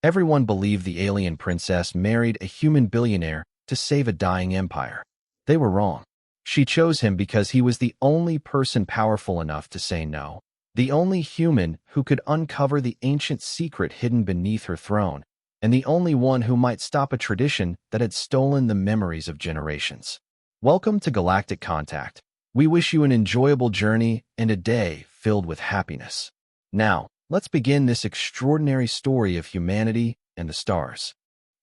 Everyone believed the alien princess married a human billionaire to save a dying empire. They were wrong. She chose him because he was the only person powerful enough to say no, the only human who could uncover the ancient secret hidden beneath her throne, and the only one who might stop a tradition that had stolen the memories of generations. Welcome to Galactic Contact. We wish you an enjoyable journey and a day filled with happiness. Now, let's begin this extraordinary story of humanity and the stars.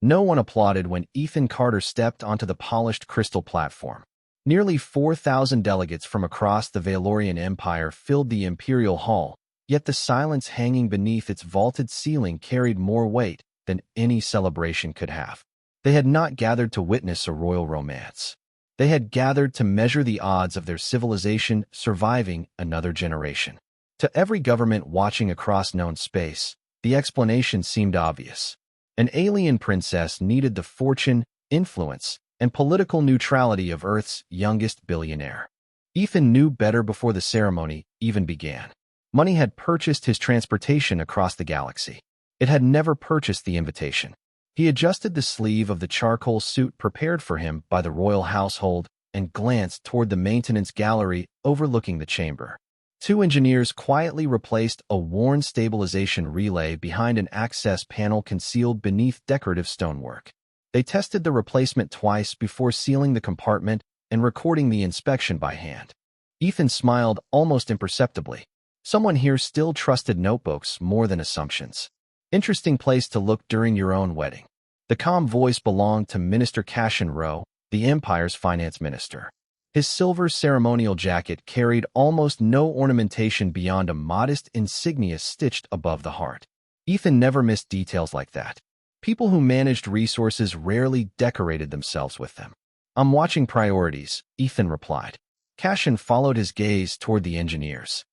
No one applauded when Ethan Carter stepped onto the polished crystal platform. Nearly 4,000 delegates from across the Valorian Empire filled the Imperial Hall, yet the silence hanging beneath its vaulted ceiling carried more weight than any celebration could have. They had not gathered to witness a royal romance. They had gathered to measure the odds of their civilization surviving another generation. To every government watching across known space, the explanation seemed obvious. An alien princess needed the fortune, influence, and political neutrality of Earth's youngest billionaire. Ethan knew better before the ceremony even began. Money had purchased his transportation across the galaxy. It had never purchased the invitation. He adjusted the sleeve of the charcoal suit prepared for him by the royal household and glanced toward the maintenance gallery overlooking the chamber. Two engineers quietly replaced a worn stabilization relay behind an access panel concealed beneath decorative stonework. They tested the replacement twice before sealing the compartment and recording the inspection by hand. Ethan smiled almost imperceptibly. Someone here still trusted notebooks more than assumptions. Interesting place to look during your own wedding. The calm voice belonged to Minister Cassian Rowe, the Empire's finance minister. His silver ceremonial jacket carried almost no ornamentation beyond a modest insignia stitched above the heart. Ethan never missed details like that. People who managed resources rarely decorated themselves with them. "I'm watching priorities," Ethan replied. Cassian followed his gaze toward the engineers.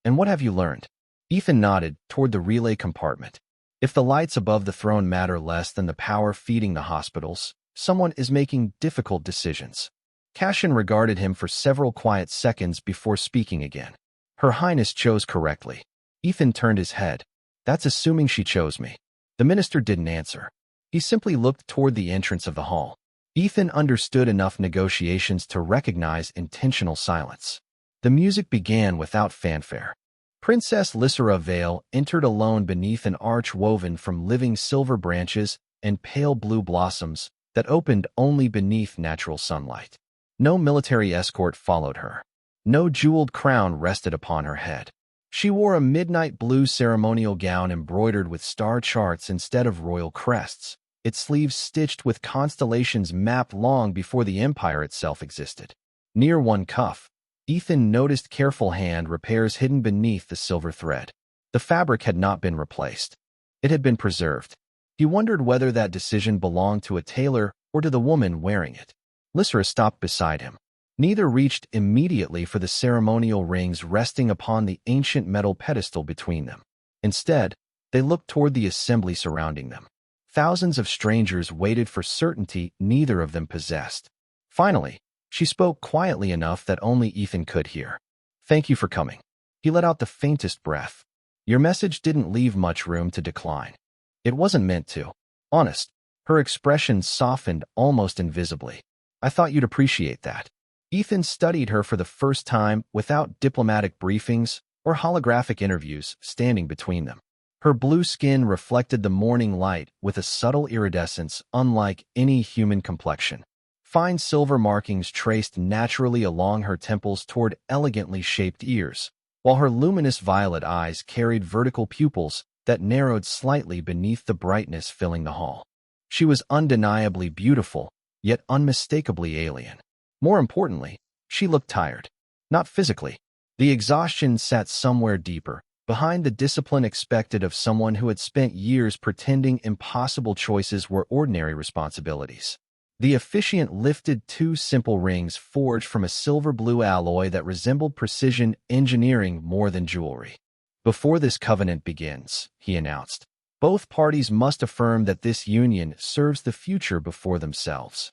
"And what have you learned?" Ethan nodded toward the relay compartment. "If the lights above the throne matter less than the power feeding the hospitals, someone is making difficult decisions." Cassian regarded him for several quiet seconds before speaking again. "Her Highness chose correctly." Ethan turned his head. "That's assuming she chose me." The minister didn't answer. He simply looked toward the entrance of the hall. Ethan understood enough negotiations to recognize intentional silence. The music began without fanfare. Princess Lysera Vale entered alone beneath an arch woven from living silver branches and pale blue blossoms that opened only beneath natural sunlight. No military escort followed her. No jeweled crown rested upon her head. She wore a midnight blue ceremonial gown embroidered with star charts instead of royal crests, its sleeves stitched with constellations mapped long before the empire itself existed. Near one cuff, Ethan noticed careful hand repairs hidden beneath the silver thread. The fabric had not been replaced. It had been preserved. He wondered whether that decision belonged to a tailor or to the woman wearing it. Lysera stopped beside him. Neither reached immediately for the ceremonial rings resting upon the ancient metal pedestal between them. Instead, they looked toward the assembly surrounding them. Thousands of strangers waited for certainty neither of them possessed. Finally, she spoke quietly enough that only Ethan could hear. "Thank you for coming." He let out the faintest breath. "Your message didn't leave much room to decline." "It wasn't meant to." Honest. Her expression softened almost invisibly. "I thought you'd appreciate that." Ethan studied her for the first time without diplomatic briefings or holographic interviews standing between them. Her blue skin reflected the morning light with a subtle iridescence unlike any human complexion. Fine silver markings traced naturally along her temples toward elegantly shaped ears, while her luminous violet eyes carried vertical pupils that narrowed slightly beneath the brightness filling the hall. She was undeniably beautiful, yet unmistakably alien. More importantly, she looked tired. Not physically. The exhaustion sat somewhere deeper, behind the discipline expected of someone who had spent years pretending impossible choices were ordinary responsibilities. The officiant lifted two simple rings forged from a silver-blue alloy that resembled precision engineering more than jewelry. "Before this covenant begins," he announced, "both parties must affirm that this union serves the future before themselves."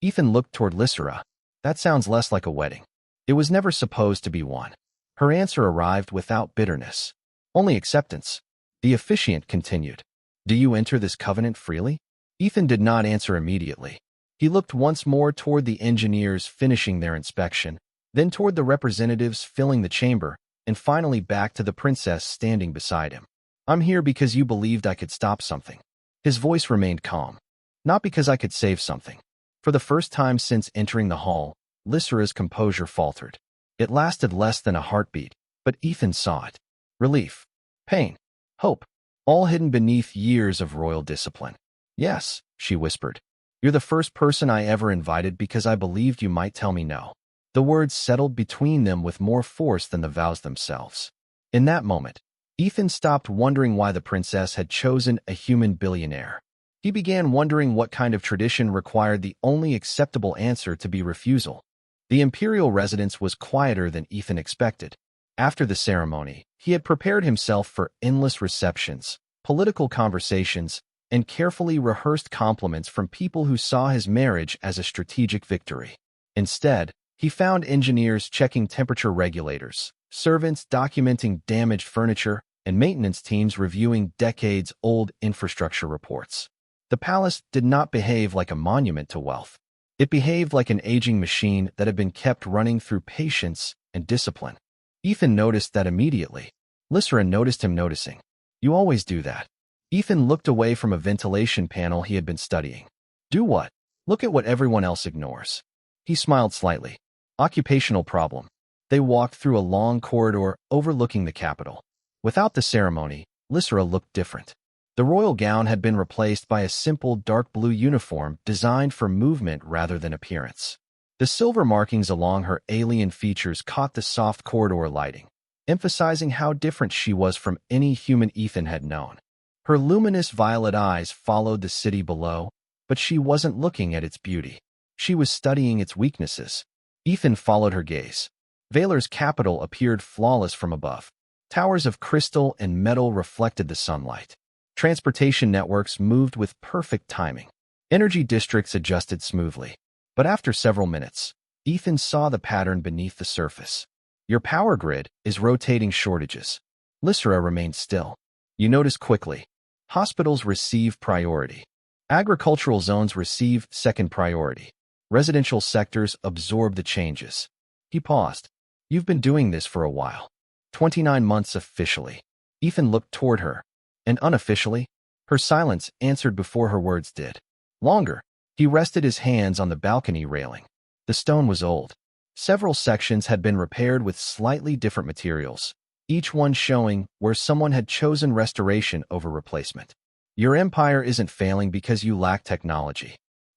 Ethan looked toward Lysera. "That sounds less like a wedding." "It was never supposed to be one." Her answer arrived without bitterness. "Only acceptance." The officiant continued. Do you enter this covenant freely? Ethan did not answer immediately. He looked once more toward the engineers finishing their inspection, then toward the representatives filling the chamber, and finally back to the princess standing beside him. I'm here because you believed I could stop something. His voice remained calm. Not because I could save something. For the first time since entering the hall, Lysera's composure faltered. It lasted less than a heartbeat, but Ethan saw it. Relief, pain, hope, all hidden beneath years of royal discipline. Yes, she whispered. You're the first person I ever invited because I believed you might tell me no. The words settled between them with more force than the vows themselves. In that moment, Ethan stopped wondering why the princess had chosen a human billionaire. He began wondering what kind of tradition required the only acceptable answer to be refusal. The imperial residence was quieter than Ethan expected. After the ceremony, he had prepared himself for endless receptions, political conversations, and carefully rehearsed compliments from people who saw his marriage as a strategic victory. Instead, he found engineers checking temperature regulators, servants documenting damaged furniture, and maintenance teams reviewing decades-old infrastructure reports. The palace did not behave like a monument to wealth. It behaved like an aging machine that had been kept running through patience and discipline. Ethan noticed that immediately. Lysera noticed him noticing. You always do that. Ethan looked away from a ventilation panel he had been studying. Do what? Look at what everyone else ignores. He smiled slightly. Occupational problem. They walked through a long corridor overlooking the capital. Without the ceremony, Lysera looked different. The royal gown had been replaced by a simple dark blue uniform designed for movement rather than appearance. The silver markings along her alien features caught the soft corridor lighting, emphasizing how different she was from any human Ethan had known. Her luminous violet eyes followed the city below, but she wasn't looking at its beauty. She was studying its weaknesses. Ethan followed her gaze. Valor's capital appeared flawless from above. Towers of crystal and metal reflected the sunlight. Transportation networks moved with perfect timing. Energy districts adjusted smoothly. But after several minutes, Ethan saw the pattern beneath the surface. Your power grid is rotating shortages. Lysera remained still. You notice quickly. Hospitals receive priority. Agricultural zones receive second priority. Residential sectors absorb the changes. He paused. You've been doing this for a while. 29 months officially. Ethan looked toward her. And unofficially? Her silence answered before her words did. Longer. He rested his hands on the balcony railing. The stone was old. Several sections had been repaired with slightly different materials, each one showing where someone had chosen restoration over replacement. Your empire isn't failing because you lack technology.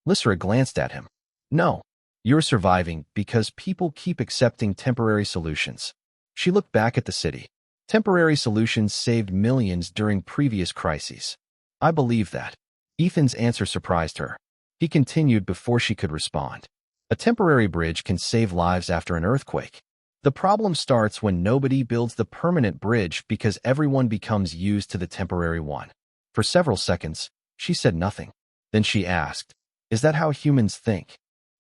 Lysera glanced at him. No, you're surviving because people keep accepting temporary solutions. She looked back at the city. Temporary solutions saved millions during previous crises. I believe that. Ethan's answer surprised her. He continued before she could respond. A temporary bridge can save lives after an earthquake. The problem starts when nobody builds the permanent bridge because everyone becomes used to the temporary one. For several seconds, she said nothing. Then she asked, is that how humans think?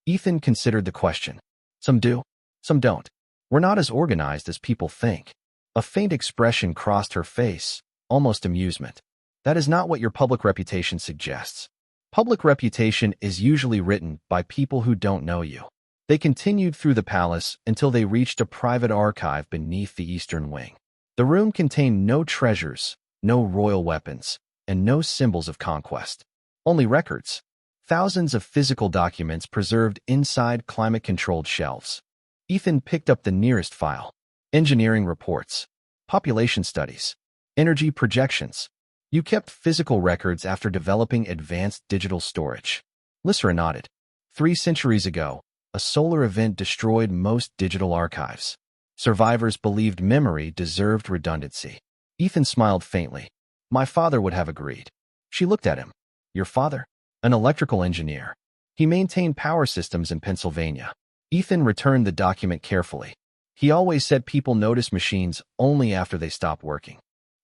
Ethan considered the question. Some do, some don't. We're not as organized as people think. A faint expression crossed her face, almost amusement. That is not what your public reputation suggests. Public reputation is usually written by people who don't know you. They continued through the palace until they reached a private archive beneath the eastern wing. The room contained no treasures, no royal weapons, and no symbols of conquest. Only records. Thousands of physical documents preserved inside climate-controlled shelves. Ethan picked up the nearest file. Engineering reports. Population studies. Energy projections. You kept physical records after developing advanced digital storage. Lysera nodded. 3 centuries ago, a solar event destroyed most digital archives. Survivors believed memory deserved redundancy. Ethan smiled faintly. My father would have agreed. She looked at him. Your father? An electrical engineer. He maintained power systems in Pennsylvania. Ethan returned the document carefully. He always said people notice machines only after they stop working.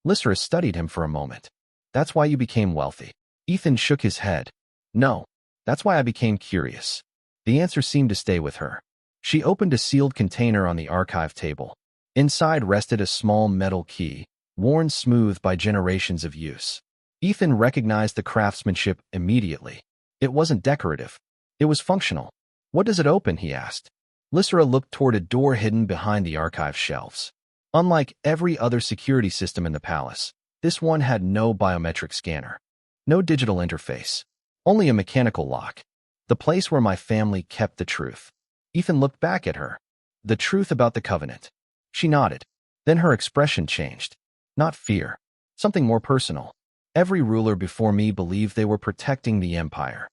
Lysera studied him for a moment. That's why you became wealthy. Ethan shook his head. No, that's why I became curious. The answer seemed to stay with her. She opened a sealed container on the archive table. Inside rested a small metal key, worn smooth by generations of use. Ethan recognized the craftsmanship immediately. It wasn't decorative. It was functional. "What does it open?" he asked. Lysra looked toward a door hidden behind the archive shelves. Unlike every other security system in the palace, this one had no biometric scanner, no digital interface, only a mechanical lock. "The place where my family kept the truth." Ethan looked back at her. "The truth about the Covenant." She nodded. Then her expression changed. Not fear. Something more personal. "Every ruler before me believed they were protecting the Empire."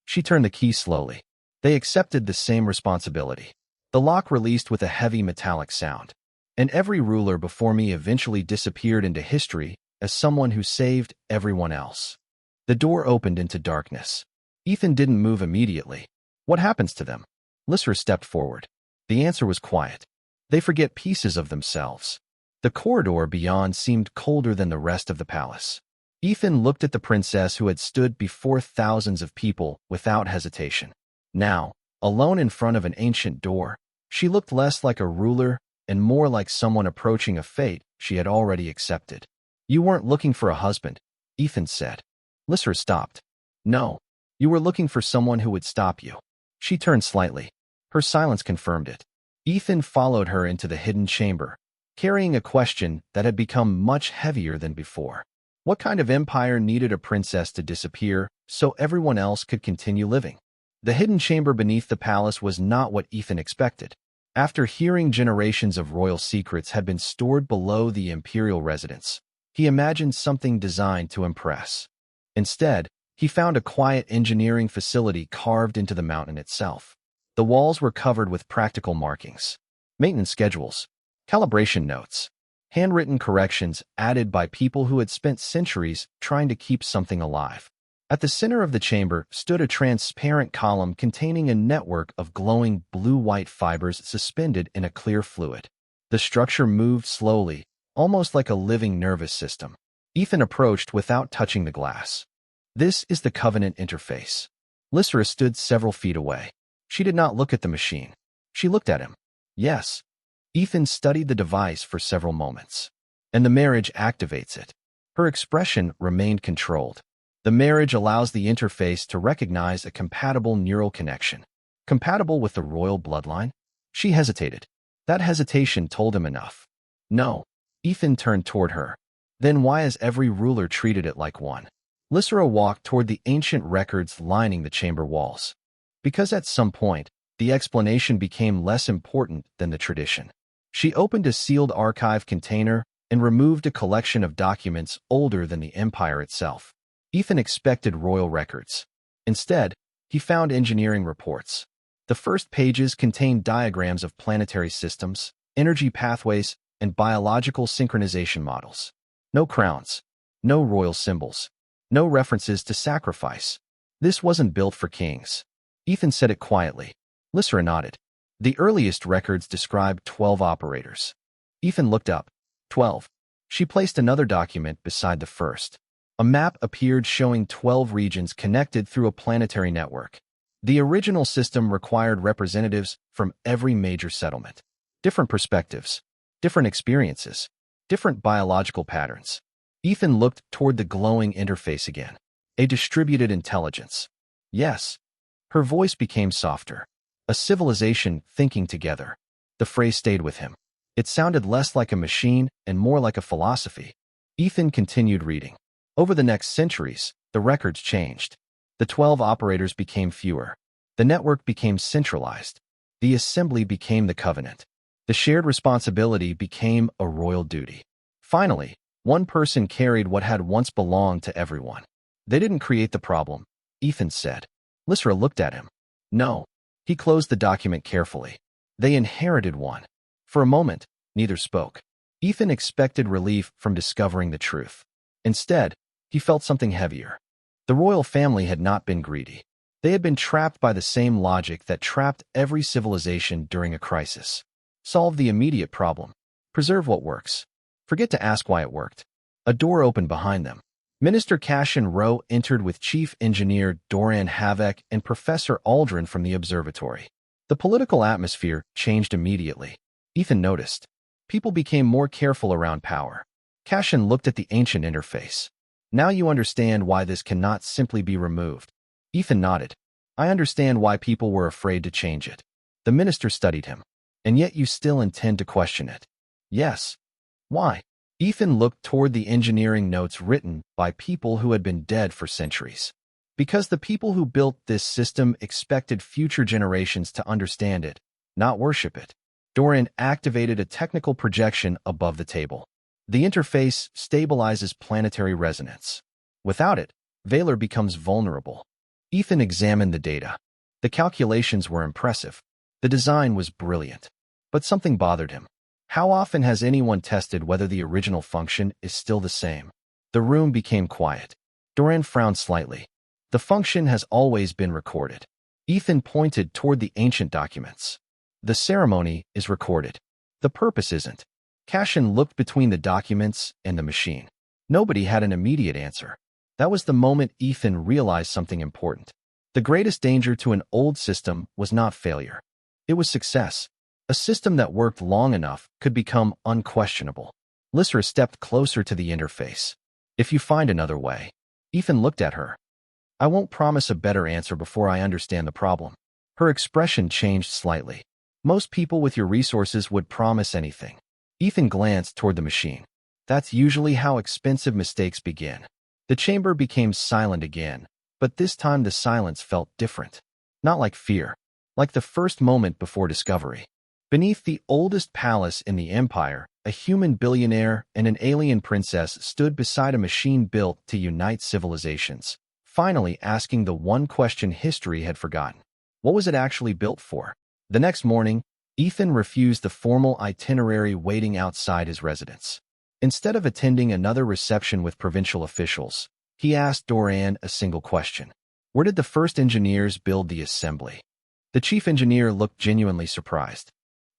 She turned the key slowly. They accepted the same responsibility. The lock released with a heavy metallic sound. "And every ruler before me eventually disappeared into history as someone who saved everyone else." The door opened into darkness. Ethan didn't move immediately. "What happens to them?" Lysra stepped forward. The answer was quiet. "They forget pieces of themselves." The corridor beyond seemed colder than the rest of the palace. Ethan looked at the princess who had stood before thousands of people without hesitation. Now, alone in front of an ancient door, she looked less like a ruler and more like someone approaching a fate she had already accepted. "You weren't looking for a husband," Ethan said. Lysra stopped. "No, you were looking for someone who would stop you." She turned slightly. Her silence confirmed it. Ethan followed her into the hidden chamber, carrying a question that had become much heavier than before. What kind of empire needed a princess to disappear so everyone else could continue living? The hidden chamber beneath the palace was not what Ethan expected. After hearing generations of royal secrets had been stored below the imperial residence, he imagined something designed to impress. Instead, he found a quiet engineering facility carved into the mountain itself. The walls were covered with practical markings, maintenance schedules, calibration notes, handwritten corrections added by people who had spent centuries trying to keep something alive. At the center of the chamber stood a transparent column containing a network of glowing blue-white fibers suspended in a clear fluid. The structure moved slowly, almost like a living nervous system. Ethan approached without touching the glass. "This is the Covenant interface." Lysra stood several feet away. She did not look at the machine. She looked at him. "Yes." Ethan studied the device for several moments. "And the marriage activates it." Her expression remained controlled. "The marriage allows the interface to recognize a compatible neural connection." "Compatible with the royal bloodline?" She hesitated. That hesitation told him enough. "No." Ethan turned toward her. "Then why has every ruler treated it like one?" Lysra walked toward the ancient records lining the chamber walls. "Because at some point, the explanation became less important than the tradition." She opened a sealed archive container and removed a collection of documents older than the empire itself. Ethan expected royal records. Instead, he found engineering reports. The first pages contained diagrams of planetary systems, energy pathways, and biological synchronization models. No crowns, no royal symbols, no references to sacrifice. This wasn't built for kings. Ethan said it quietly. Lysra nodded. The earliest records described 12 operators. Ethan looked up. 12. She placed another document beside the first. A map appeared showing 12 regions connected through a planetary network. The original system required representatives from every major settlement. Different perspectives, different experiences, different biological patterns. Ethan looked toward the glowing interface again. A distributed intelligence. Yes. Her voice became softer. A civilization thinking together. The phrase stayed with him. It sounded less like a machine and more like a philosophy. Ethan continued reading. Over the next centuries, the records changed. The 12 operators became fewer. The network became centralized. The assembly became the covenant. The shared responsibility became a royal duty. Finally, one person carried what had once belonged to everyone. They didn't create the problem, Ethan said. Lysra looked at him. No. He closed the document carefully. They inherited one. For a moment, neither spoke. Ethan expected relief from discovering the truth. Instead, he felt something heavier. The royal family had not been greedy. They had been trapped by the same logic that trapped every civilization during a crisis. Solve the immediate problem. Preserve what works. Forget to ask why it worked. A door opened behind them. Minister Cassian Rowe entered with Chief Engineer Doran Havek and Professor Aldrin from the observatory. The political atmosphere changed immediately. Ethan noticed. People became more careful around power. Cassian looked at the ancient interface. Now you understand why this cannot simply be removed. Ethan nodded. I understand why people were afraid to change it. The minister studied him. And yet you still intend to question it. Yes. Why? Ethan looked toward the engineering notes written by people who had been dead for centuries. Because the people who built this system expected future generations to understand it, not worship it. Dorian activated a technical projection above the table. The interface stabilizes planetary resonance. Without it, Valor becomes vulnerable. Ethan examined the data. The calculations were impressive. The design was brilliant. But something bothered him. How often has anyone tested whether the original function is still the same? The room became quiet. Dorian frowned slightly. The function has always been recorded. Ethan pointed toward the ancient documents. The ceremony is recorded. The purpose isn't. Cassian looked between the documents and the machine. Nobody had an immediate answer. That was the moment Ethan realized something important. The greatest danger to an old system was not failure. It was success. A system that worked long enough could become unquestionable. Lysra stepped closer to the interface. If you find another way. Ethan looked at her. I won't promise a better answer before I understand the problem. Her expression changed slightly. Most people with your resources would promise anything. Ethan glanced toward the machine. That's usually how expensive mistakes begin. The chamber became silent again, but this time the silence felt different. Not like fear, like the first moment before discovery. Beneath the oldest palace in the Empire, a human billionaire and an alien princess stood beside a machine built to unite civilizations, finally asking the one question history had forgotten. What was it actually built for? The next morning, Ethan refused the formal itinerary waiting outside his residence. Instead of attending another reception with provincial officials, he asked Dorian a single question. Where did the first engineers build the assembly? The chief engineer looked genuinely surprised.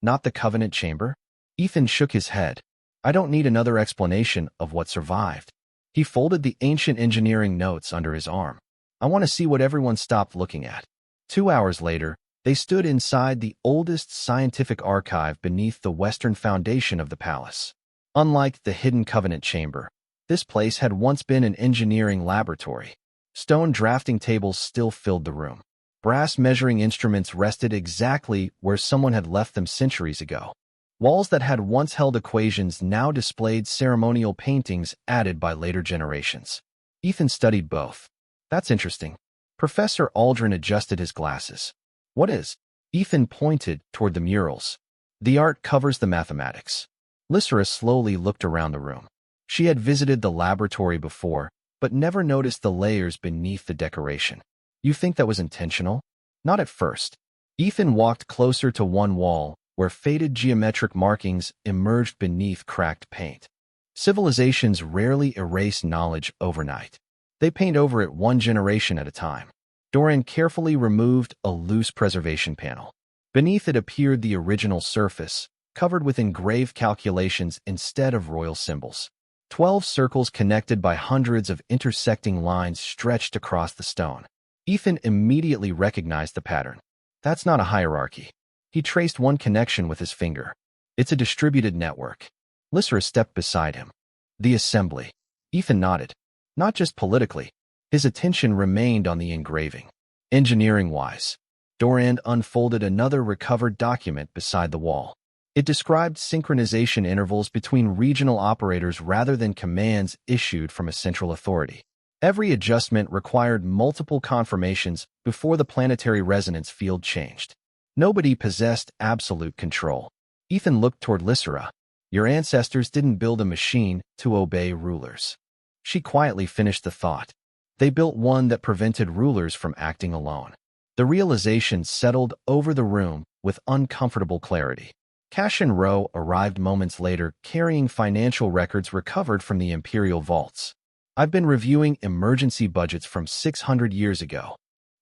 Not the Covenant Chamber? Ethan shook his head. I don't need another explanation of what survived. He folded the ancient engineering notes under his arm. I want to see what everyone stopped looking at. 2 hours later, they stood inside the oldest scientific archive beneath the western foundation of the palace. Unlike the hidden Covenant Chamber, this place had once been an engineering laboratory. Stone drafting tables still filled the room. Brass measuring instruments rested exactly where someone had left them centuries ago. Walls that had once held equations now displayed ceremonial paintings added by later generations. Ethan studied both. That's interesting. Professor Aldrin adjusted his glasses. What is? Ethan pointed toward the murals. The art covers the mathematics. Lysra slowly looked around the room. She had visited the laboratory before, but never noticed the layers beneath the decoration. You think that was intentional? Not at first. Ethan walked closer to one wall, where faded geometric markings emerged beneath cracked paint. Civilizations rarely erase knowledge overnight. They paint over it one generation at a time. Dorian carefully removed a loose preservation panel. Beneath it appeared the original surface, covered with engraved calculations instead of royal symbols. 12 circles connected by hundreds of intersecting lines stretched across the stone. Ethan immediately recognized the pattern. That's not a hierarchy. He traced one connection with his finger. It's a distributed network. Lysra stepped beside him. The assembly. Ethan nodded. Not just politically. His attention remained on the engraving. Engineering-wise. Dorian unfolded another recovered document beside the wall. It described synchronization intervals between regional operators rather than commands issued from a central authority. Every adjustment required multiple confirmations before the planetary resonance field changed. Nobody possessed absolute control. Ethan looked toward Lysra. Your ancestors didn't build a machine to obey rulers. She quietly finished the thought. They built one that prevented rulers from acting alone. The realization settled over the room with uncomfortable clarity. Cassian Rowe arrived moments later carrying financial records recovered from the Imperial vaults. I've been reviewing emergency budgets from 600 years ago.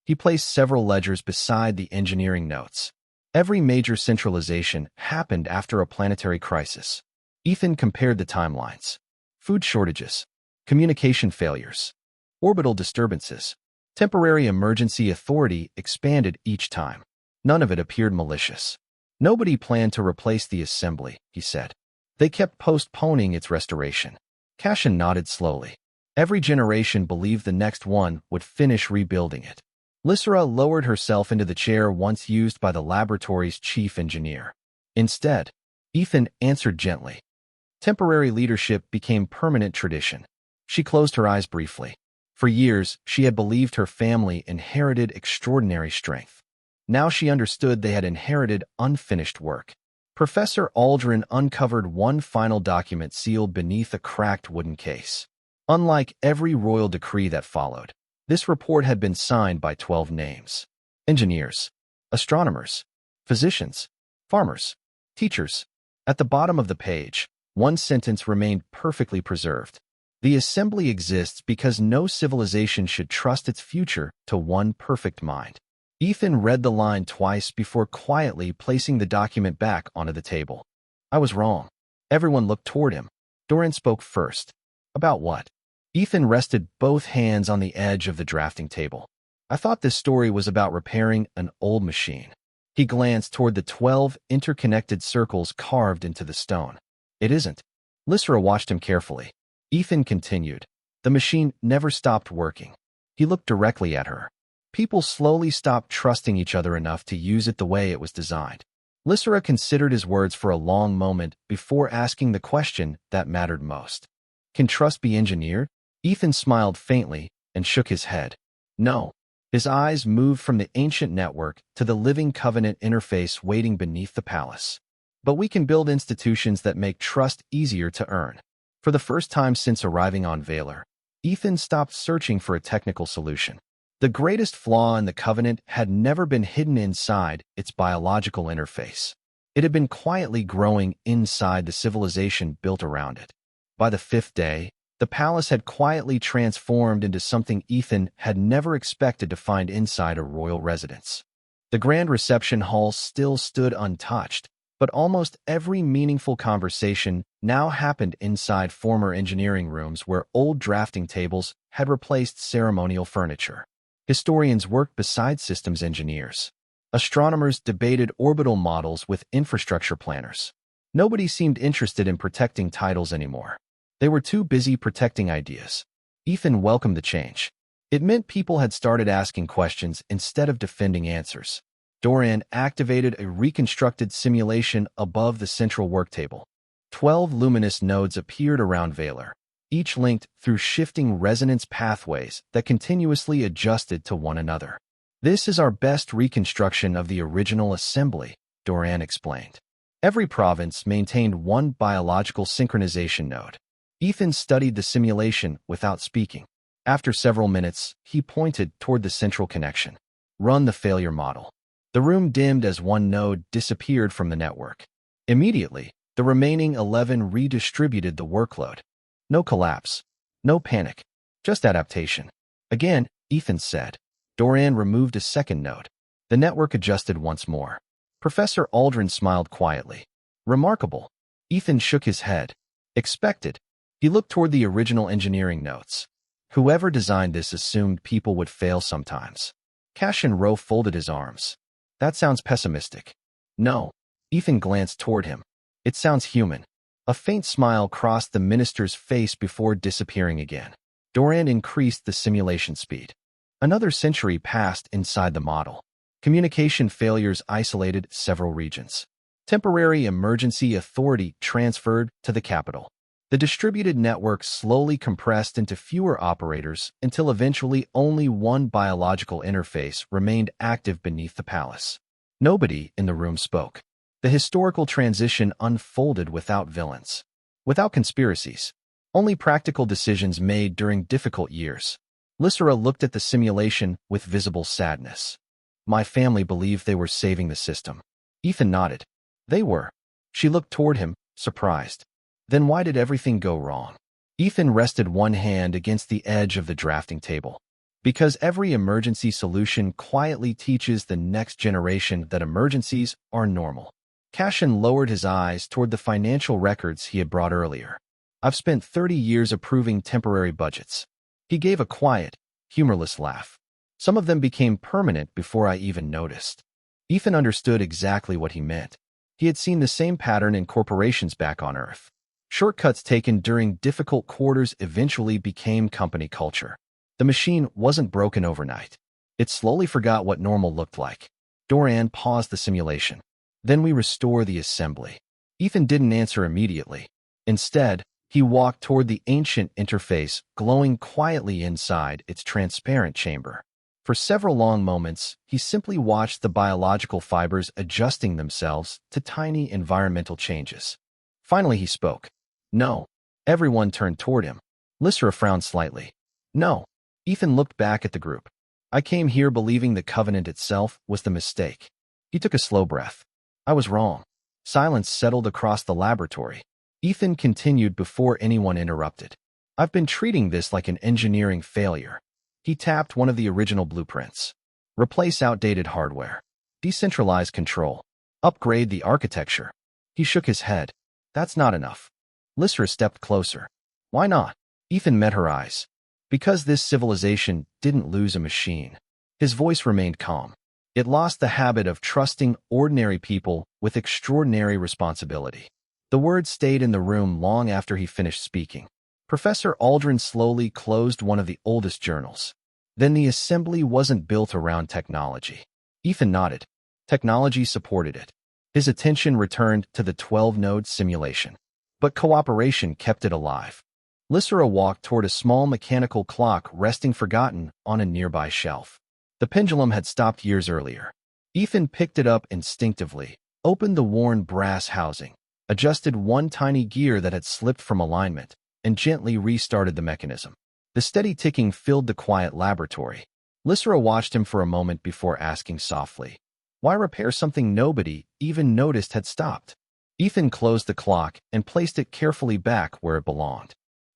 He placed several ledgers beside the engineering notes. Every major centralization happened after a planetary crisis. Ethan compared the timelines. Food shortages, communication failures, orbital disturbances. Temporary emergency authority expanded each time. None of it appeared malicious. Nobody planned to replace the assembly, he said. They kept postponing its restoration. Cassian nodded slowly. Every generation believed the next one would finish rebuilding it. Lysera lowered herself into the chair once used by the laboratory's chief engineer. Instead, Ethan answered gently. Temporary leadership became permanent tradition. She closed her eyes briefly. For years, she had believed her family inherited extraordinary strength. Now she understood they had inherited unfinished work. Professor Aldrin uncovered one final document sealed beneath a cracked wooden case. Unlike every royal decree that followed, this report had been signed by 12 names. Engineers, astronomers, physicians, farmers, teachers. At the bottom of the page, one sentence remained perfectly preserved. The assembly exists because no civilization should trust its future to one perfect mind. Ethan read the line twice before quietly placing the document back onto the table. I was wrong. Everyone looked toward him. Dorian spoke first. About what? Ethan rested both hands on the edge of the drafting table. I thought this story was about repairing an old machine. He glanced toward the 12 interconnected circles carved into the stone. It isn't. Lysera watched him carefully. Ethan continued. The machine never stopped working. He looked directly at her. People slowly stopped trusting each other enough to use it the way it was designed. Lysera considered his words for a long moment before asking the question that mattered most. Can trust be engineered? Ethan smiled faintly and shook his head. No. His eyes moved from the ancient network to the living covenant interface waiting beneath the palace. But we can build institutions that make trust easier to earn. For the first time since arriving on Valor, Ethan stopped searching for a technical solution. The greatest flaw in the covenant had never been hidden inside its biological interface. It had been quietly growing inside the civilization built around it. By the 5th day, the palace had quietly transformed into something Ethan had never expected to find inside a royal residence. The grand reception hall still stood untouched, but almost every meaningful conversation now happened inside former engineering rooms where old drafting tables had replaced ceremonial furniture. Historians worked beside systems engineers. Astronomers debated orbital models with infrastructure planners. Nobody seemed interested in protecting titles anymore. They were too busy protecting ideas. Ethan welcomed the change. It meant people had started asking questions instead of defending answers. Dorian activated a reconstructed simulation above the central work table. 12 luminous nodes appeared around Valor, each linked through shifting resonance pathways that continuously adjusted to one another. This is our best reconstruction of the original assembly, Dorian explained. Every province maintained one biological synchronization node. Ethan studied the simulation without speaking. After several minutes, he pointed toward the central connection. Run the failure model. The room dimmed as one node disappeared from the network. Immediately, the remaining 11 redistributed the workload. No collapse. No panic. Just adaptation. Again, Ethan said. Dorian removed a second node. The network adjusted once more. Professor Aldrin smiled quietly. Remarkable. Ethan shook his head. Expected. He looked toward the original engineering notes. Whoever designed this assumed people would fail sometimes. Cassian Rowe folded his arms. That sounds pessimistic. No. Ethan glanced toward him. It sounds human. A faint smile crossed the minister's face before disappearing again. Dorian increased the simulation speed. Another century passed inside the model. Communication failures isolated several regions. Temporary emergency authority transferred to the capital. The distributed network slowly compressed into fewer operators until eventually only one biological interface remained active beneath the palace. Nobody in the room spoke. The historical transition unfolded without villains, without conspiracies, only practical decisions made during difficult years. Lysera looked at the simulation with visible sadness. My family believed they were saving the system. Ethan nodded. They were. She looked toward him, surprised. Then why did everything go wrong? Ethan rested one hand against the edge of the drafting table. Because every emergency solution quietly teaches the next generation that emergencies are normal. Cassian lowered his eyes toward the financial records he had brought earlier. I've spent 30 years approving temporary budgets. He gave a quiet, humorless laugh. Some of them became permanent before I even noticed. Ethan understood exactly what he meant. He had seen the same pattern in corporations back on Earth. Shortcuts taken during difficult quarters eventually became company culture. The machine wasn't broken overnight. It slowly forgot what normal looked like. Doran paused the simulation. Then we restore the assembly. Ethan didn't answer immediately. Instead, he walked toward the ancient interface, glowing quietly inside its transparent chamber. For several long moments, he simply watched the biological fibers adjusting themselves to tiny environmental changes. Finally, he spoke. No. Everyone turned toward him. Lysra frowned slightly. No. Ethan looked back at the group. I came here believing the covenant itself was the mistake. He took a slow breath. I was wrong. Silence settled across the laboratory. Ethan continued before anyone interrupted. I've been treating this like an engineering failure. He tapped one of the original blueprints. Replace outdated hardware. Decentralize control. Upgrade the architecture. He shook his head. That's not enough. Lysra stepped closer. Why not? Ethan met her eyes. Because this civilization didn't lose a machine. His voice remained calm. It lost the habit of trusting ordinary people with extraordinary responsibility. The words stayed in the room long after he finished speaking. Professor Aldrin slowly closed one of the oldest journals. Then the assembly wasn't built around technology. Ethan nodded. Technology supported it. His attention returned to the 12-node simulation. But cooperation kept it alive. Lysra walked toward a small mechanical clock resting forgotten on a nearby shelf. The pendulum had stopped years earlier. Ethan picked it up instinctively, opened the worn brass housing, adjusted one tiny gear that had slipped from alignment, and gently restarted the mechanism. The steady ticking filled the quiet laboratory. Lysra watched him for a moment before asking softly, why repair something nobody even noticed had stopped? Ethan closed the clock and placed it carefully back where it belonged.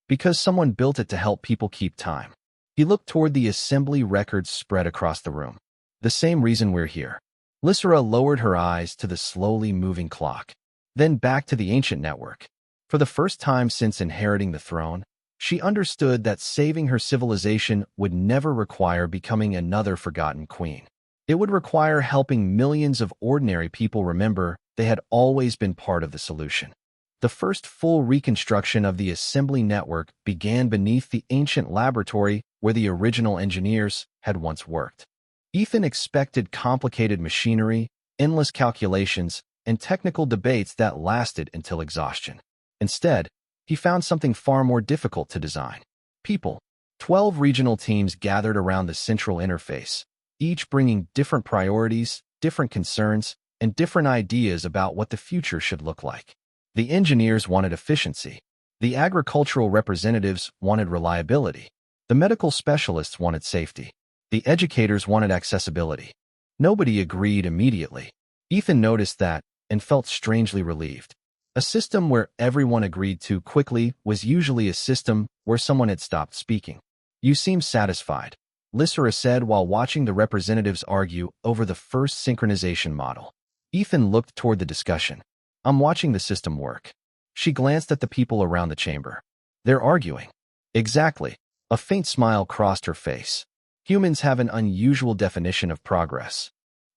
Because someone built it to help people keep time. He looked toward the assembly records spread across the room. The same reason we're here. Lysra lowered her eyes to the slowly moving clock, then back to the ancient network. For the first time since inheriting the throne, she understood that saving her civilization would never require becoming another forgotten queen. It would require helping millions of ordinary people remember they had always been part of the solution. The first full reconstruction of the assembly network began beneath the ancient laboratory where the original engineers had once worked. Ethan expected complicated machinery, endless calculations, and technical debates that lasted until exhaustion. Instead, he found something far more difficult to design. People. 12 regional teams gathered around the central interface, each bringing different priorities, different concerns, and different ideas about what the future should look like. The engineers wanted efficiency. The agricultural representatives wanted reliability. The medical specialists wanted safety. The educators wanted accessibility. Nobody agreed immediately. Ethan noticed that and felt strangely relieved. A system where everyone agreed too quickly was usually a system where someone had stopped speaking. You seem satisfied, Lysra said while watching the representatives argue over the first synchronization model. Ethan looked toward the discussion. I'm watching the system work. She glanced at the people around the chamber. They're arguing. Exactly. A faint smile crossed her face. Humans have an unusual definition of progress.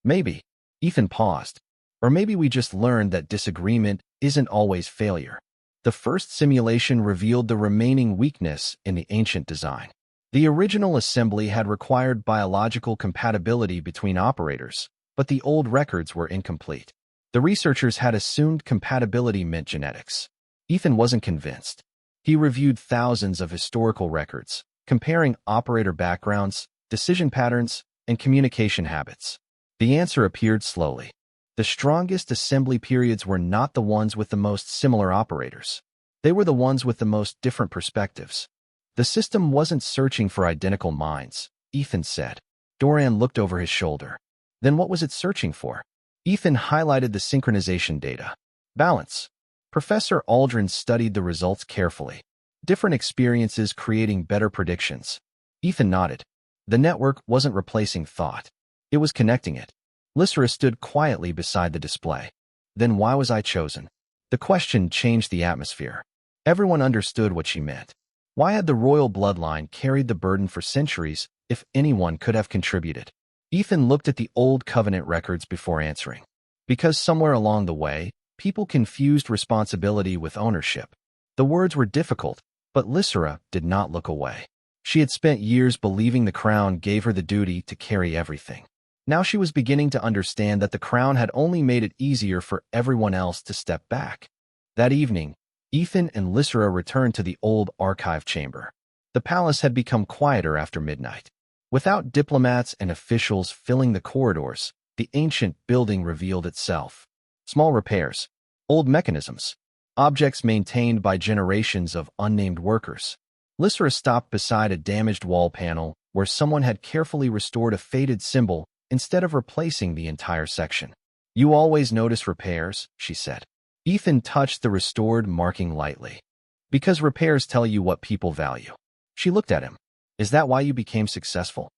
Maybe. Ethan paused. Or maybe we just learned that disagreement isn't always failure. The first simulation revealed the remaining weakness in the ancient design. The original assembly had required biological compatibility between operators, but the old records were incomplete. The researchers had assumed compatibility meant genetics. Ethan wasn't convinced. He reviewed thousands of historical records, comparing operator backgrounds, decision patterns, and communication habits. The answer appeared slowly. The strongest assembly periods were not the ones with the most similar operators. They were the ones with the most different perspectives. The system wasn't searching for identical minds, Ethan said. Doran looked over his shoulder. Then what was it searching for? Ethan highlighted the synchronization data. Balance. Professor Aldrin studied the results carefully. Different experiences creating better predictions. Ethan nodded. The network wasn't replacing thought. It was connecting it. Lysra stood quietly beside the display. Then why was I chosen? The question changed the atmosphere. Everyone understood what she meant. Why had the royal bloodline carried the burden for centuries if anyone could have contributed? Ethan looked at the old covenant records before answering. Because somewhere along the way, people confused responsibility with ownership. The words were difficult, but Lysera did not look away. She had spent years believing the crown gave her the duty to carry everything. Now she was beginning to understand that the crown had only made it easier for everyone else to step back. That evening, Ethan and Lysera returned to the old archive chamber. The palace had become quieter after midnight. Without diplomats and officials filling the corridors, the ancient building revealed itself. Small repairs, old mechanisms, objects maintained by generations of unnamed workers. Lysera stopped beside a damaged wall panel where someone had carefully restored a faded symbol instead of replacing the entire section. "You always notice repairs," she said. Ethan touched the restored marking lightly. "Because repairs tell you what people value." She looked at him. "Is that why you became successful?"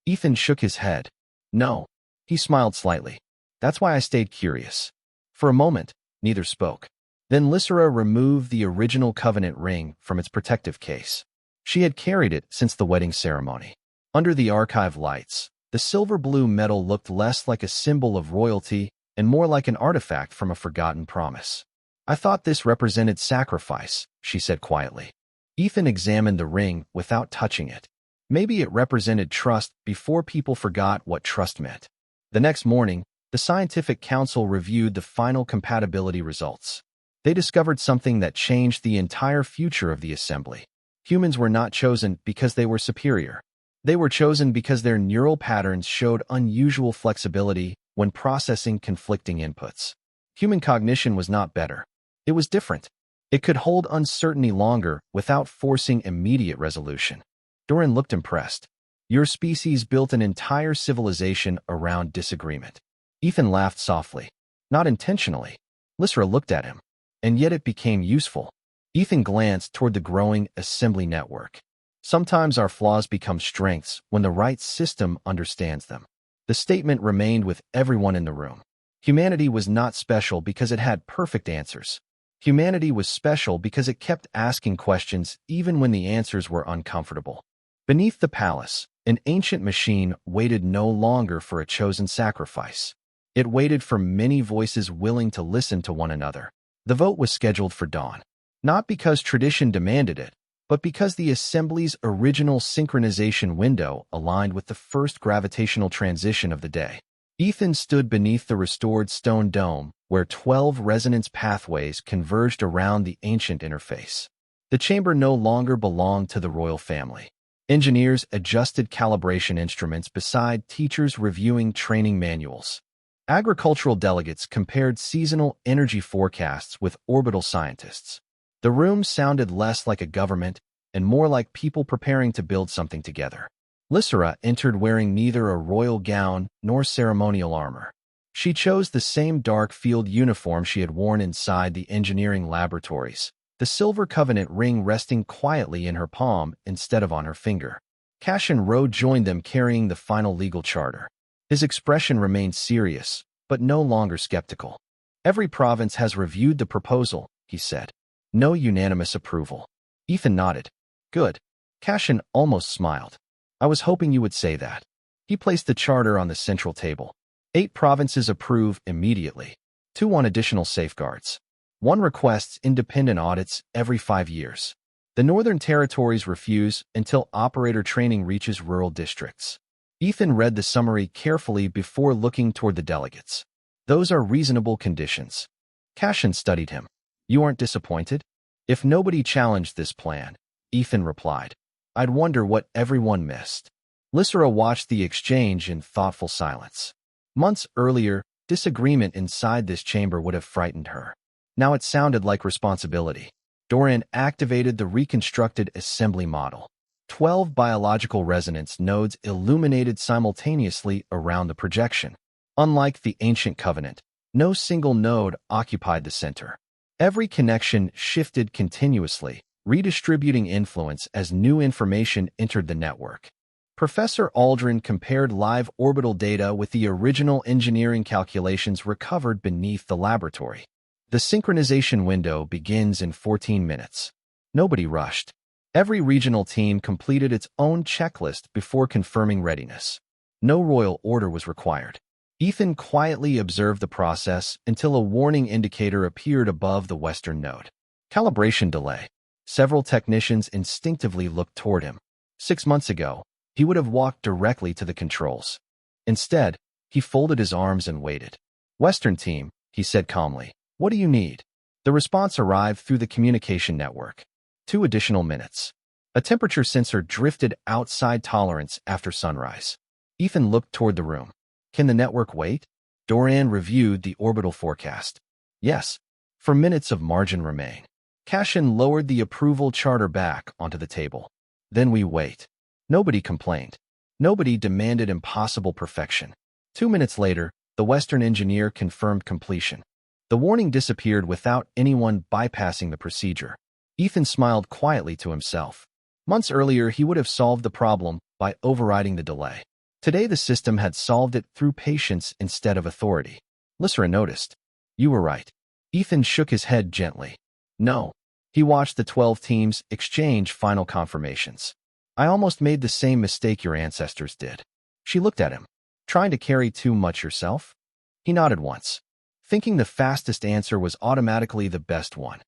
Ethan shook his head. "No." He smiled slightly. "That's why I stayed curious." For a moment, neither spoke. Then Lysera removed the original covenant ring from its protective case. She had carried it since the wedding ceremony. Under the archive lights, the silver-blue metal looked less like a symbol of royalty and more like an artifact from a forgotten promise. "I thought this represented sacrifice," she said quietly. Ethan examined the ring without touching it. Maybe it represented trust before people forgot what trust meant. The next morning, the scientific council reviewed the final compatibility results. They discovered something that changed the entire future of the assembly. Humans were not chosen because they were superior. They were chosen because their neural patterns showed unusual flexibility when processing conflicting inputs. Human cognition was not better. It was different. It could hold uncertainty longer without forcing immediate resolution. Doran looked impressed. "Your species built an entire civilization around disagreement." Ethan laughed softly. "Not intentionally." Lysera looked at him. "And yet it became useful." Ethan glanced toward the growing assembly network. "Sometimes our flaws become strengths when the right system understands them." The statement remained with everyone in the room. Humanity was not special because it had perfect answers. Humanity was special because it kept asking questions even when the answers were uncomfortable. Beneath the palace, an ancient machine waited no longer for a chosen sacrifice. It waited for many voices willing to listen to one another. The vote was scheduled for dawn, not because tradition demanded it, but because the assembly's original synchronization window aligned with the first gravitational transition of the day. Ethan stood beneath the restored stone dome, where 12 resonance pathways converged around the ancient interface. The chamber no longer belonged to the royal family. Engineers adjusted calibration instruments beside teachers reviewing training manuals. Agricultural delegates compared seasonal energy forecasts with orbital scientists. The room sounded less like a government and more like people preparing to build something together. Lysera entered wearing neither a royal gown nor ceremonial armor. She chose the same dark field uniform she had worn inside the engineering laboratories, the silver covenant ring resting quietly in her palm instead of on her finger. Cassian Rowe joined them carrying the final legal charter. His expression remained serious, but no longer skeptical. "Every province has reviewed the proposal," he said. "No unanimous approval." Ethan nodded. "Good." Cassian almost smiled. "I was hoping you would say that." He placed the charter on the central table. 8 provinces approve immediately. 2 want additional safeguards. 1 requests independent audits every 5 years. The Northern Territories refuse until operator training reaches rural districts. Ethan read the summary carefully before looking toward the delegates. "Those are reasonable conditions." Cassian studied him. "You aren't disappointed?" "If nobody challenged this plan," Ethan replied, "I'd wonder what everyone missed." Lysera watched the exchange in thoughtful silence. Months earlier, disagreement inside this chamber would have frightened her. Now it sounded like responsibility. Doran activated the reconstructed assembly model. 12 biological resonance nodes illuminated simultaneously around the projection. Unlike the ancient covenant, no single node occupied the center. Every connection shifted continuously, redistributing influence as new information entered the network. Professor Aldrin compared live orbital data with the original engineering calculations recovered beneath the laboratory. The synchronization window begins in 14 minutes. Nobody rushed. Every regional team completed its own checklist before confirming readiness. No royal order was required. Ethan quietly observed the process until a warning indicator appeared above the western node. Calibration delay. Several technicians instinctively looked toward him. 6 months ago, he would have walked directly to the controls. Instead, he folded his arms and waited. "Western team," he said calmly. "What do you need?" The response arrived through the communication network. 2 additional minutes. A temperature sensor drifted outside tolerance after sunrise. Ethan looked toward the room. "Can the network wait?" Doran reviewed the orbital forecast. "Yes. For minutes of margin remain." Cashin lowered the approval charter back onto the table. "Then we wait." Nobody complained. Nobody demanded impossible perfection. 2 minutes later, the Western engineer confirmed completion. The warning disappeared without anyone bypassing the procedure. Ethan smiled quietly to himself. Months earlier, he would have solved the problem by overriding the delay. Today, the system had solved it through patience instead of authority. Lysra noticed. "You were right." Ethan shook his head gently. "No." He watched the 12 teams exchange final confirmations. "I almost made the same mistake your ancestors did." She looked at him. "Trying to carry too much yourself?" He nodded once, thinking the fastest answer was automatically the best one.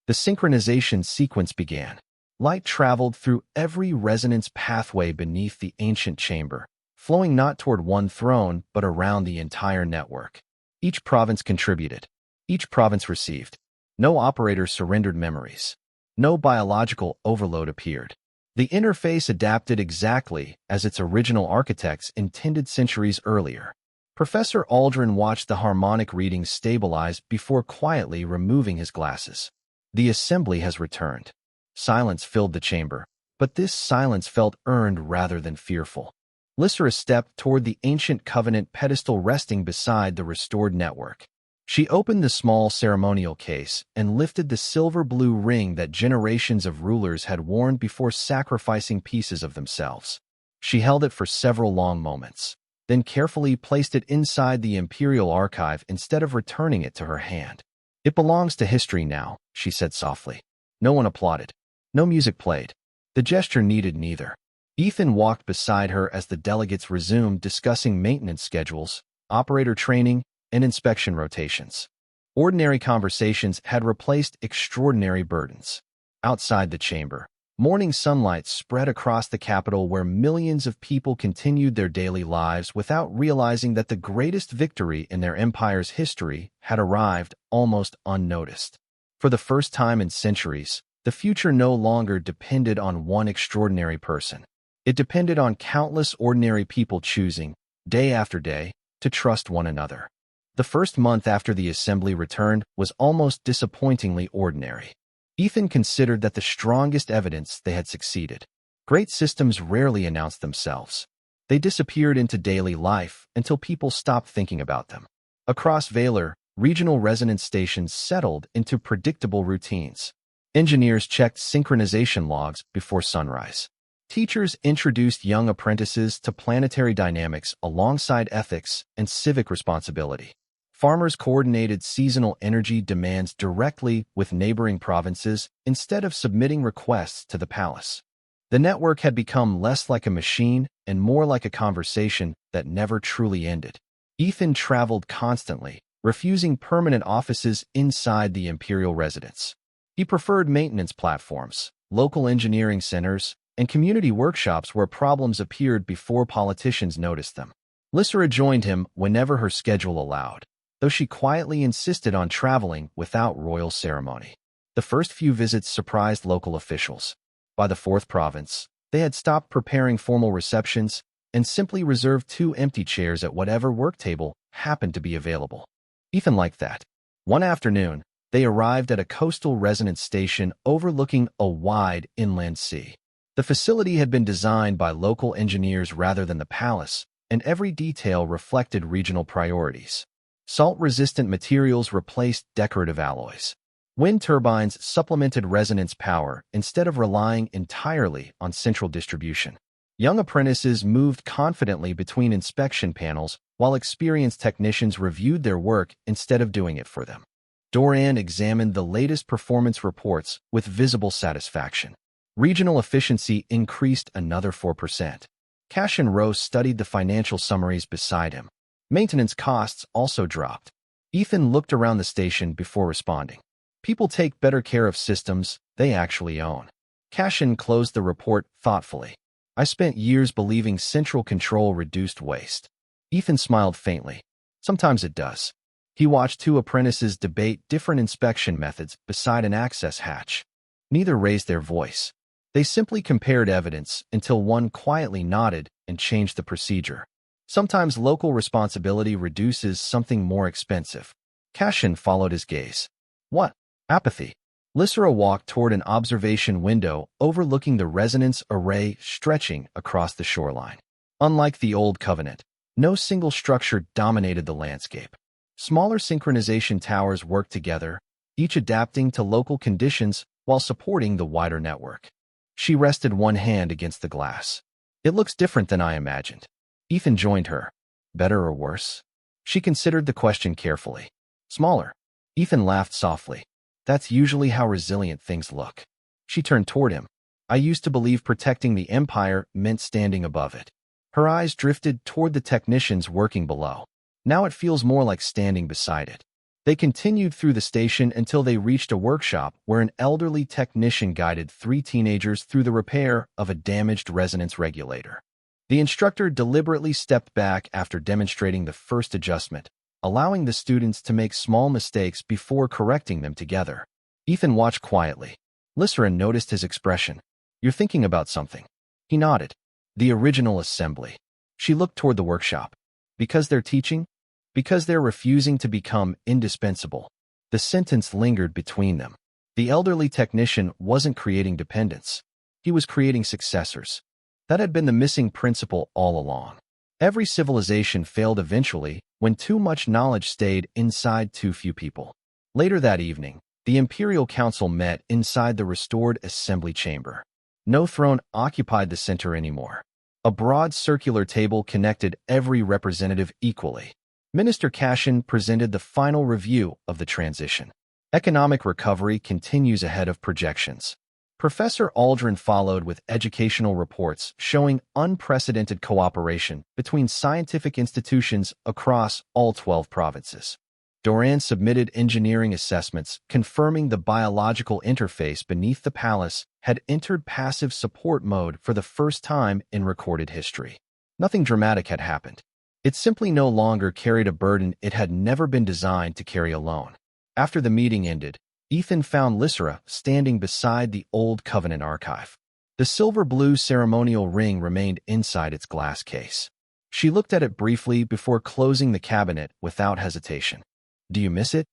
The synchronization sequence began. Light traveled through every resonance pathway beneath the ancient chamber, flowing not toward one throne but around the entire network. Each province contributed. Each province received. No operator surrendered memories. No biological overload appeared. The interface adapted exactly as its original architects intended centuries earlier. Professor Aldrin watched the harmonic readings stabilize before quietly removing his glasses. "The assembly has returned." Silence filled the chamber, but this silence felt earned rather than fearful. Lysra stepped toward the ancient covenant pedestal resting beside the restored network. She opened the small ceremonial case and lifted the silver-blue ring that generations of rulers had worn before sacrificing pieces of themselves. She held it for several long moments, then carefully placed it inside the Imperial Archive instead of returning it to her hand. "It belongs to history now," she said softly. No one applauded. No music played. The gesture needed neither. Ethan walked beside her as the delegates resumed discussing maintenance schedules, operator training, and inspection rotations. Ordinary conversations had replaced extraordinary burdens. Outside the chamber, morning sunlight spread across the capital where millions of people continued their daily lives without realizing that the greatest victory in their empire's history had arrived almost unnoticed. For the first time in centuries, the future no longer depended on one extraordinary person. It depended on countless ordinary people choosing, day after day, to trust one another. The first month after the assembly returned was almost disappointingly ordinary. Ethan considered that the strongest evidence they had succeeded. Great systems rarely announced themselves. They disappeared into daily life until people stopped thinking about them. Across Valor, regional resonance stations settled into predictable routines. Engineers checked synchronization logs before sunrise. Teachers introduced young apprentices to planetary dynamics alongside ethics and civic responsibility. Farmers coordinated seasonal energy demands directly with neighboring provinces instead of submitting requests to the palace. The network had become less like a machine and more like a conversation that never truly ended. Ethan traveled constantly, refusing permanent offices inside the imperial residence. He preferred maintenance platforms, local engineering centers, and community workshops where problems appeared before politicians noticed them. Lysra joined him whenever her schedule allowed, though she quietly insisted on traveling without royal ceremony. The first few visits surprised local officials. By the 4th province, they had stopped preparing formal receptions and simply reserved 2 empty chairs at whatever work table happened to be available. Ethan liked that. One afternoon, they arrived at a coastal resonance station overlooking a wide inland sea. The facility had been designed by local engineers rather than the palace, and every detail reflected regional priorities. Salt-resistant materials replaced decorative alloys. Wind turbines supplemented resonance power instead of relying entirely on central distribution. Young apprentices moved confidently between inspection panels while experienced technicians reviewed their work instead of doing it for them. Doran examined the latest performance reports with visible satisfaction. Regional efficiency increased another 4%. Cash and Rose studied the financial summaries beside him. Maintenance costs also dropped. Ethan looked around the station before responding. People take better care of systems they actually own. Cashin closed the report thoughtfully. I spent years believing central control reduced waste. Ethan smiled faintly. Sometimes it does. He watched two apprentices debate different inspection methods beside an access hatch. Neither raised their voice. They simply compared evidence until one quietly nodded and changed the procedure. Sometimes local responsibility reduces something more expensive. Cashin followed his gaze. What? Apathy. Lysra walked toward an observation window overlooking the resonance array stretching across the shoreline. Unlike the Old Covenant, no single structure dominated the landscape. Smaller synchronization towers worked together, each adapting to local conditions while supporting the wider network. She rested one hand against the glass. It looks different than I imagined. Ethan joined her. Better or worse? She considered the question carefully. Smaller. Ethan laughed softly. That's usually how resilient things look. She turned toward him. I used to believe protecting the Empire meant standing above it. Her eyes drifted toward the technicians working below. Now it feels more like standing beside it. They continued through the station until they reached a workshop where an elderly technician guided three teenagers through the repair of a damaged resonance regulator. The instructor deliberately stepped back after demonstrating the first adjustment, allowing the students to make small mistakes before correcting them together. Ethan watched quietly. Lysra noticed his expression. You're thinking about something. He nodded. The original assembly. She looked toward the workshop. Because they're teaching? Because they're refusing to become indispensable. The sentence lingered between them. The elderly technician wasn't creating dependents. He was creating successors. That had been the missing principle all along. Every civilization failed eventually when too much knowledge stayed inside too few people. Later that evening, the Imperial Council met inside the restored assembly chamber. No throne occupied the center anymore. A broad circular table connected every representative equally. Minister Cashin presented the final review of the transition. Economic recovery continues ahead of projections. Professor Aldrin followed with educational reports showing unprecedented cooperation between scientific institutions across all 12 provinces. Doran submitted engineering assessments confirming the biological interface beneath the palace had entered passive support mode for the first time in recorded history. Nothing dramatic had happened. It simply no longer carried a burden it had never been designed to carry alone. After the meeting ended, Ethan found Lysra standing beside the Old Covenant archive. The silver-blue ceremonial ring remained inside its glass case. She looked at it briefly before closing the cabinet without hesitation. Do you miss it?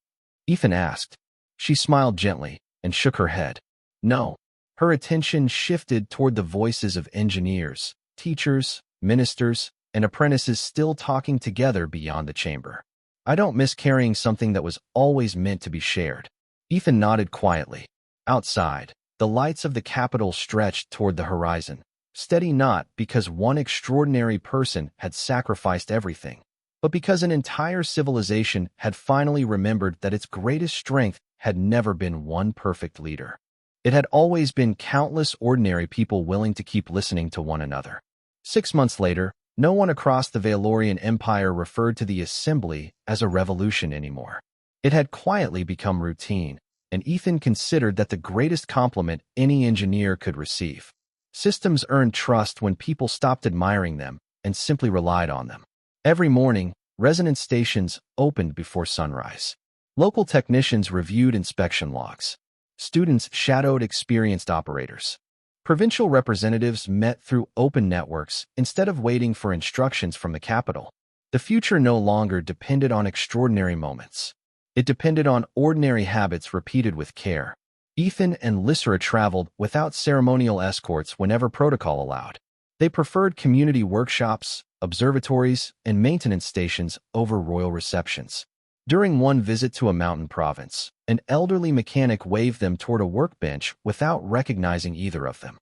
Ethan asked. She smiled gently and shook her head. No. Her attention shifted toward the voices of engineers, teachers, ministers, and apprentices still talking together beyond the chamber. I don't miss carrying something that was always meant to be shared. Ethan nodded quietly. Outside, the lights of the capital stretched toward the horizon, steady not because one extraordinary person had sacrificed everything, but because an entire civilization had finally remembered that its greatest strength had never been one perfect leader. It had always been countless ordinary people willing to keep listening to one another. 6 months later, no one across the Valorian Empire referred to the assembly as a revolution anymore. It had quietly become routine, and Ethan considered that the greatest compliment any engineer could receive. Systems earned trust when people stopped admiring them and simply relied on them. Every morning, resonance stations opened before sunrise. Local technicians reviewed inspection logs. Students shadowed experienced operators. Provincial representatives met through open networks instead of waiting for instructions from the capital. The future no longer depended on extraordinary moments. It depended on ordinary habits repeated with care. Ethan and Lysra traveled without ceremonial escorts whenever protocol allowed. They preferred community workshops, observatories, and maintenance stations over royal receptions. During one visit to a mountain province, an elderly mechanic waved them toward a workbench without recognizing either of them.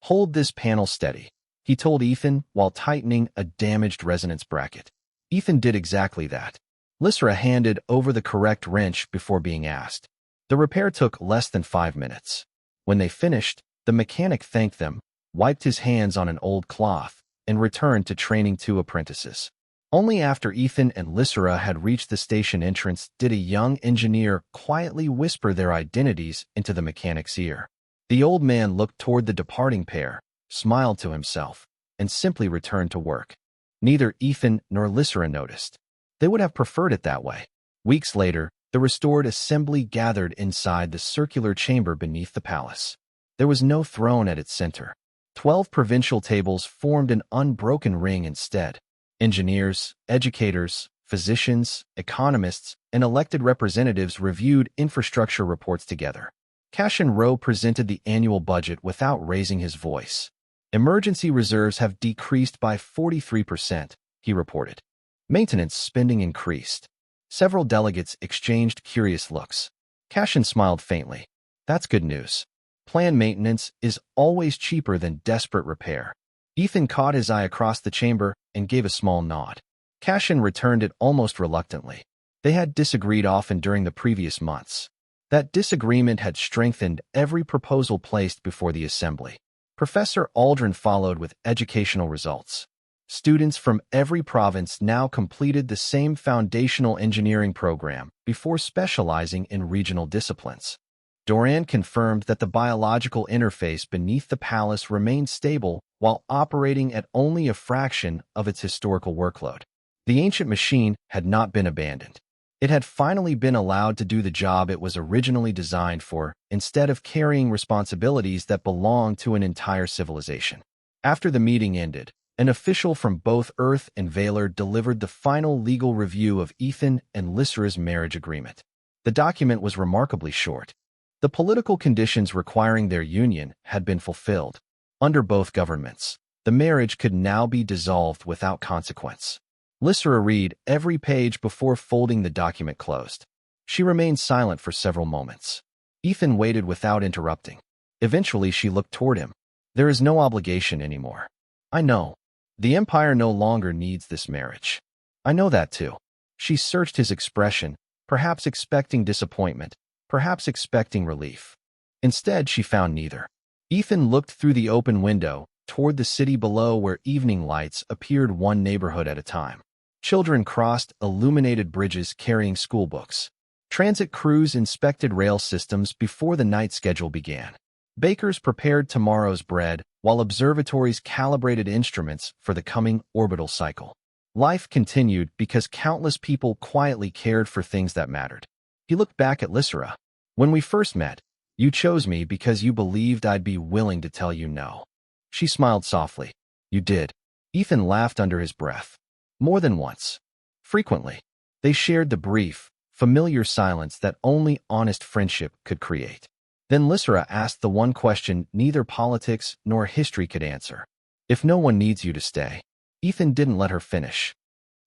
Hold this panel steady, he told Ethan while tightening a damaged resonance bracket. Ethan did exactly that. Lysra handed over the correct wrench before being asked. The repair took less than 5 minutes. When they finished, the mechanic thanked them, wiped his hands on an old cloth, and returned to training 2 apprentices. Only after Ethan and Lysera had reached the station entrance did a young engineer quietly whisper their identities into the mechanic's ear. The old man looked toward the departing pair, smiled to himself, and simply returned to work. Neither Ethan nor Lysera noticed. They would have preferred it that way. Weeks later, the restored assembly gathered inside the circular chamber beneath the palace. There was no throne at its center. 12 provincial tables formed an unbroken ring instead. Engineers, educators, physicians, economists, and elected representatives reviewed infrastructure reports together. Cashin Rowe presented the annual budget without raising his voice. Emergency reserves have decreased by 43%, he reported. Maintenance spending increased. Several delegates exchanged curious looks. Cashin smiled faintly. That's good news. Planned maintenance is always cheaper than desperate repair. Ethan caught his eye across the chamber and gave a small nod. Cashin returned it almost reluctantly. They had disagreed often during the previous months. That disagreement had strengthened every proposal placed before the assembly. Professor Aldrin followed with educational results. Students from every province now completed the same foundational engineering program before specializing in regional disciplines. Doran confirmed that the biological interface beneath the palace remained stable while operating at only a fraction of its historical workload. The ancient machine had not been abandoned. It had finally been allowed to do the job it was originally designed for, instead of carrying responsibilities that belonged to an entire civilization. After the meeting ended, an official from both Earth and Valor delivered the final legal review of Ethan and Lysera's marriage agreement. The document was remarkably short. The political conditions requiring their union had been fulfilled. Under both governments, the marriage could now be dissolved without consequence. Lysera read every page before folding the document closed. She remained silent for several moments. Ethan waited without interrupting. Eventually, she looked toward him. There is no obligation anymore. I know. The Empire no longer needs this marriage. I know that too. She searched his expression, perhaps expecting disappointment, perhaps expecting relief. Instead, she found neither. Ethan looked through the open window, toward the city below where evening lights appeared one neighborhood at a time. Children crossed illuminated bridges carrying schoolbooks. Transit crews inspected rail systems before the night schedule began. Bakers prepared tomorrow's bread, while observatories calibrated instruments for the coming orbital cycle. Life continued because countless people quietly cared for things that mattered. He looked back at Lysera. When we first met, you chose me because you believed I'd be willing to tell you no. She smiled softly. You did. Ethan laughed under his breath. More than once. Frequently. They shared the brief, familiar silence that only honest friendship could create. Then Lysera asked the one question neither politics nor history could answer. If no one needs you to stay. Ethan didn't let her finish.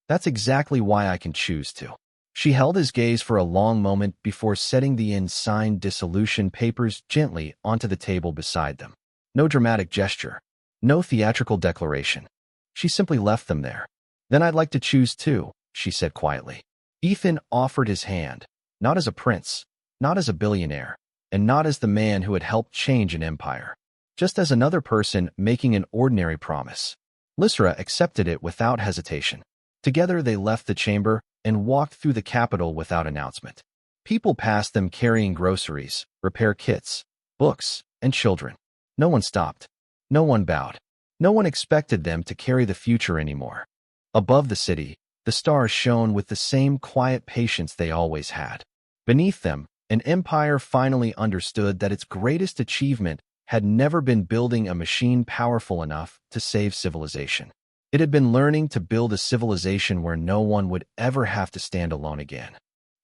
That's exactly why I can choose to. She held his gaze for a long moment before setting the signed dissolution papers gently onto the table beside them. No dramatic gesture. No theatrical declaration. She simply left them there. Then I'd like to choose too, she said quietly. Ethan offered his hand, not as a prince, not as a billionaire, and not as the man who had helped change an empire. Just as another person making an ordinary promise. Lysera accepted it without hesitation. Together they left the chamber and walked through the capital without announcement. People passed them carrying groceries, repair kits, books, and children. No one stopped. No one bowed. No one expected them to carry the future anymore. Above the city, the stars shone with the same quiet patience they always had. Beneath them, an empire finally understood that its greatest achievement had never been building a machine powerful enough to save civilization. It had been learning to build a civilization where no one would ever have to stand alone again.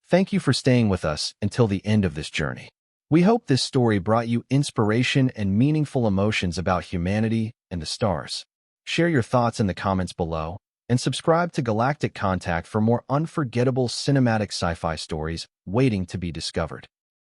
Thank you for staying with us until the end of this journey. We hope this story brought you inspiration and meaningful emotions about humanity and the stars. Share your thoughts in the comments below, and subscribe to Galactic Contact for more unforgettable cinematic sci-fi stories waiting to be discovered.